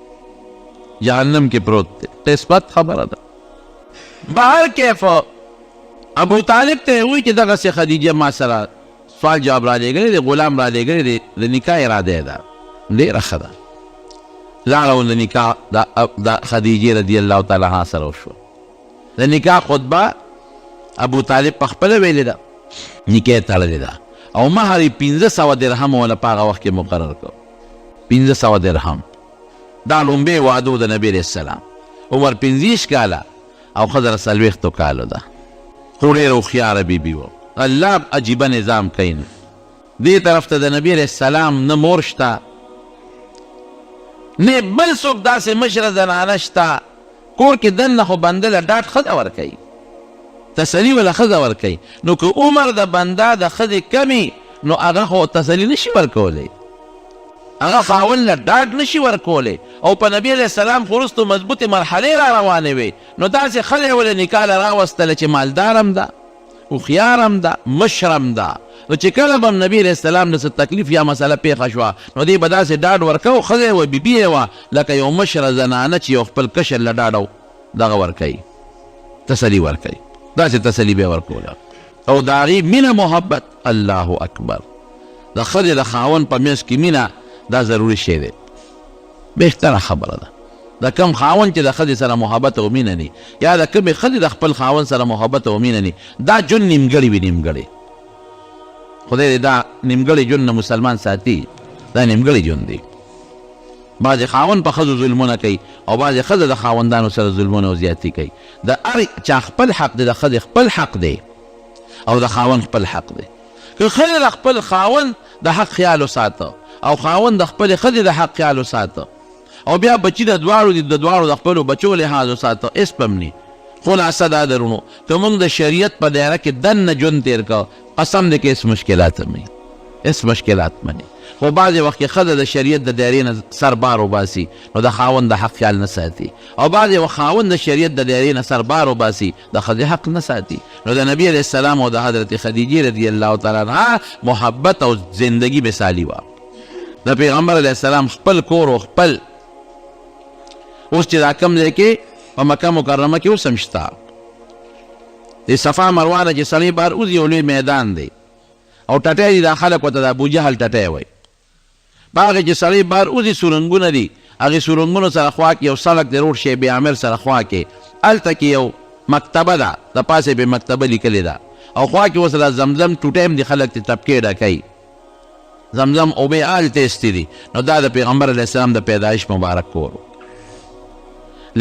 جهنم کې پروت دی قسمت خبره ده بهر کیفه ابو طالب ته وایي چې دغسې خدیجه ما سره سوال جواب را لېږلی دی غلام را لېږلی دی د نکاح اراده یې ده ډېره ښه ده لاړه د نکاح د خدیجې رضی الله تعالی عنها سره وشوه د نکاح خطبه ابو طالب په خپله ویلې ده نکاح یې تړلې ده او مهر یې 1500 درهم ونه په هغه وخت کې مقرر کړ 1500 درهم دا لومبی واده د نبي علیه السلام عمر 25 کاله او ښځه 40 کالو ده، خو ډېره هوښیاره بیبي وه. الله عجیبه نظام کوي. دې طرف ته د نبي علیه السلام نه مور شته نه بل څوک داسې مشره زنانه شته، کور کې دننه خو بنده له ډاډ ښځه ورکوي، تسلي وله ښځه ورکوي. نو که عمر د بنده د ښځې کمي نو هغه خو تسلي نشي ورکولی، هغه خاوند له ډاډ نشي ورکولی. او په نبي علیه السلام خو وروستو مضبوطې مرحلې را روانې وې، نو داسې ښځه یې ولې نکاح له راوستله چې مالدار هم ده، هوښیار هم ده، مشر هم ده. نو چې کله به نبي علیه السلام نه څه تکلیف یا مسله پیښه شوه نو دې به داسې ډاډ ورکو، ښځه یې وه، بیبي یې وه، لکه یو مشره زنانه چې یو خپل کشر له ډاډ او دغه ورکوي، تسلي ورکوي، داسې تسلي به یې ورکوله. او د هغې مینه محبت، الله اکبر، د ښځې د خاوند په منځ کې مینه دا ضروري شی دی. بهتره خبره ده د کم خاوند چې د ښځې سره محبت او مینه ني، یا د کمې ښځې د خپل خاوند سره محبت او مینه ني، دا ژوند نیمګړی وي. نیمګړی خدای دې دا نیمګړی ژوند نه مسلمان ساتي، دا نیمګړی ژوند دی. بعضې خاوند په ښځو ظلمونه کوي او بعضې ښځه د خاوندانو سره ظلمونه او زیاتي کوي. د هر چا خپل حق دی، د ښځې خپل حق دی او د خاوند خپل حق دی. که ښځه د خپل خاوند د حق خیال وساته او خاوند د خپلې ښځې د حق خیال وساته او بیا بچي د دواړو دي، د دواړو د خپلو بچو لحاظ وساته، هېڅ به هم نه. خلاصه دا درونو که موږ د شریعت په دایره کې دننه ژوند تېر کړه، قسم دی که هېڅ مشکلات هم نه، هېڅ مشکلات به نه. خو بعضې وخت کې ښځه د شریعت د دایرې نه سر بار وباسي نو د خاوند د حق خیال نه ساتي، او بعضې وخت خاوند د شریعت د دایرې نه سر بار وباسي د ښځې حق نه ساتي. نو د نبي علیه السلام او د حضرت خدیجې رضی الله تعالی عنها محبت او زندگی مثالي وه. د پیغمبر علیه السلام خپل کور او خپل اوس چې دا کم دی کې په مکه مکرمه کې اوس هم شته، د صفا مروه نه چې سړی بهر وځي یو لوی میدان دی او ټټی دي، دا خلک ورته د ابوجهل ټټی وایي. په هغې چې سړی بهر وځي سورنګونه دي، هغې سورنګونو سره خوا کې یو سړک دی، روډ شیب عامر سره خوا کې هلته کې یو مکتبه ده، د پاسې به مکتبه لیکلې ده او خوا کې اوس د زمزم ټوټی هم دي، خلک ترې طبقې ډکوي، زمزم اوبې هلته ایستې دي. نو دا د پیغمبر علیه السلام د پیدایش مبارک کور.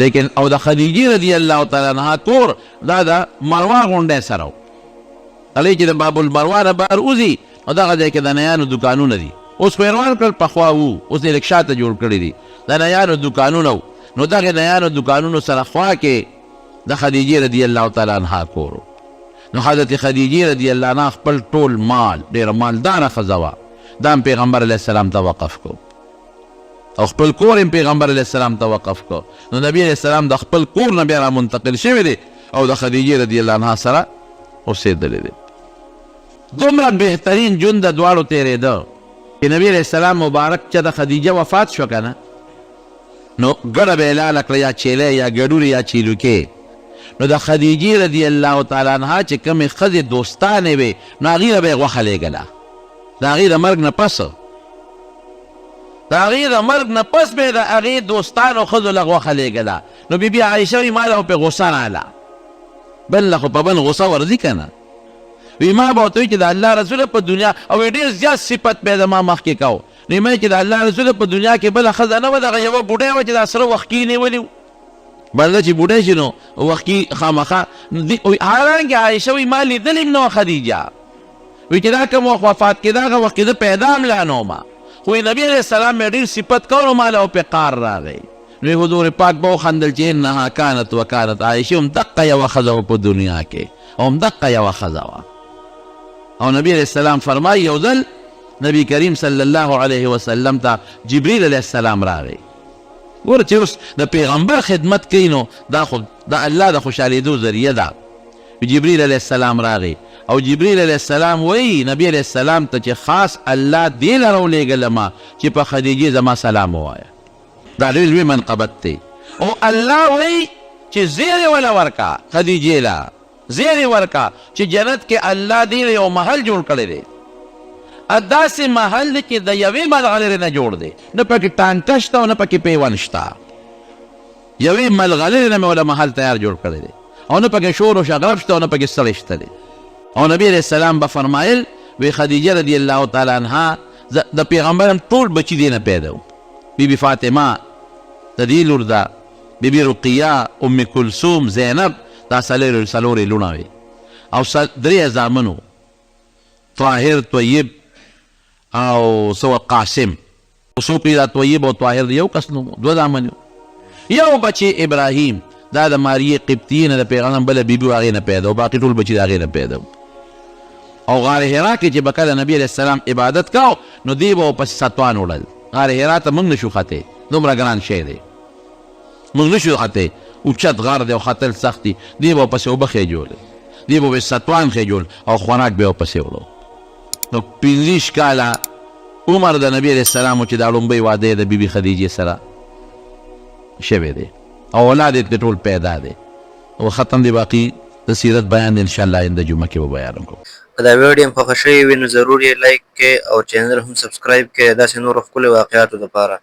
لیکن او د خدیجې رضی الله تعالی عنها کور دا د مروه غونډۍ سره و. کله چې د باب المروه نه بهر وځي نو دغه ځای کې د نیانو دوکانونه دي، اوس خو یې روان کړل پخوا وو، اوس یې لږ شاته جوړ کړي دي، د نیانو دوکانونه و. نو دغې نیانو دوکانونو سره خوا کې د خدیجې رضی الله تعالی عنها کور و. نو حضرت خدیجې رضی الله عنها خپل ټول مال، ډېره مالداره ښځه وه، دا هم پیغمبر علیه السلام ته وقف کو او خپل کور هم پیغمبر علیه السلام ته وقف کو. نو نبی علیه السلام د خپل کور نه بیا را منتقل شوی دی او د خدیجې رضی الله عنها سره اوسېدلی دی. دومره بهترین ژوند د دواړو تېرېده چې نبی علیه السلام مبارک چې د خدیجه وفات شو که نه نو ګډه به یې لاله کړه، یا چیلی یا ګډورې یا چیلوکې. نو د خدیجې رضی الله تعالی عنها چې کومې ښځې دوستانې وې نو هغې له به یې غوښه لېږله، د هغې د مرګ نه پس، د هغې د مرګ نه پس به یې د هغې دوستانو ښځو له غوښه لېږله. نو بیبي عایشه وایي ما له خو پې غوسه راله، بل له خو په بل غوسه ورځي که نه. وی ما به ورته وایي چې د الله رسوله په دنیا او ډېر زیات صفت به یې زما مخکې کو. نو یې چې د الله رسوله په دنیا کې بله ښځه نه وه، دغه یوه بوډۍ وه چې دا سره وښکي یې نیولي و، بنده چې بوډۍ شي نو وښکي خامخا. حالانکې عایشه وایي ما لیدلې هم نه وه خدیجه، وی چې دا کوم وخت وفات کېده هغه وخت کې زه پیدا هم لا نه ومه، خو نبي علیه السلام مې ډېر صفت کول نو ما له پې قار راغی. نو حضور پاک به وخندل چې انها کانت وکانت، عایشې هم دقه یوه ښځه وه په دنیا کې او هم دقه یوه ښځه وه. او نبی علیه السلام فرمایي یو ځل نبی کریم صلی الله علیه وسلم ته جبریل علیه السلام راغی. ګوره چې اوس د پیغمبر خدمت کوي نو دا خو د الله د خوشحالېدو ذریعه ده. جبریل علیه السلام راغی او جبریل علیه السلام وایي نبی علیه السلام ته چې خاص الله دې له راولېږلمه چې په خدیجې زما سلام ووایه. دا ډېر لوی منقبت دی. او الله وایي چې زیرې وله ورکه خدیجې له، زیرې ورکه چې جنت کې الله دې یو محل جوړ کړی دی، داسې محل دی چې د یوې ملغلرې نه جوړ دی، نه پکې ټانکه شته او نه پکې پیوند شته، یوې ملغلرې نه مې وله محل تیار جوړ کړی دی او نه پکې شور و شغرب شته او نه پکې ستړی شته دی. او نبی علیه السلام به فرمایل وی خدیجه رضی الله تعالی عنها د پیغمبر هم ټول بچي دې نه پیدا و. بیبي فاطمه د دې لور ده، بیبي رقیه، ام کلثوم، زینب، دا څلورې لوڼه وې او 3 زامنو طاهر طیب او سو قاسم څوک دا طیب او طاهر یو کس نو 2 زامن یو بچی ابراهیم دا د ماریې قبطیې نه د پیغمبر بله بیبي و هغې نه پیدا و باقي ټول بچي د هغې نه پیدا و او غار حرا کې چې به کله نبي علیه السلام عبادت کاو نو دی به ورپسې ستوان وړل غار حرا ته موږ نشو ختې دومره ګران شی دی موږ نشو ختې اوچت غار دی او ختل سخت دي دی به ورپسې اوبه خېجول دی به ستوان خېجول او خوراک به ورپسې وړو نو 25 کاله عمر د نبي علیه السلام چې دا لومبۍ واده د بیبي خدیجې سره شوی دی او اولاد یې ټول پیدا دی او ختم دی باقي د سیرت بیان دی انشاءالله آینده جمعه کې به بیان کوم که دا ویډیو هم خوښه شوې وي نو ضرور یې لایک کړئ او چینل هم سبسکرایب کړئ داسې نورو ښکلو واقعاتو دپاره